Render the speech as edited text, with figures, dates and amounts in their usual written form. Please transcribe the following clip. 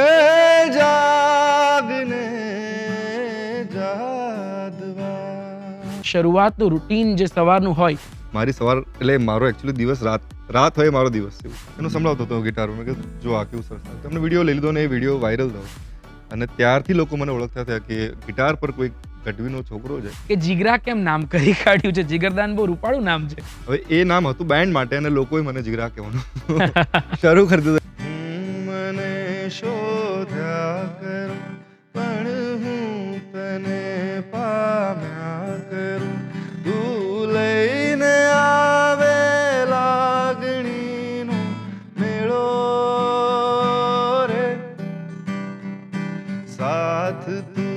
એ જાગને જાદવા. શરૂઆતનું રૂટીન જે સવારનું હોય, મારી સવાર એટલે મારો એકચ્યુઅલી દિવસ રાત હોય મારો દિવસ છે એનું સંભળાવતો હતો ગિટાર. મેં કીધું જો આ કેવું સરસ છે. તમને વિડીયો લઈ લીધો ને એ વિડીયો વાયરલ થયો અને ત્યારથી લોકો મને ઓળખતા થયા કે ગિટાર પર કોઈ ગઢવીનો છોકરો છે. કે જીગરા કેમ નામ કરી કાઢ્યું છે? જીગરદાન બહુ રૂપાળું નામ છે. હવે એ નામ હતું બેન્ડ માટે અને લોકોએ મને જીગરા કહેવાનું શરૂ કરી દીધું. મને શોધ્યા કરું પણ હું તને પામ્યા કરું. તું લઈને આવે લાગણીનો મેળો રે, સાથ તું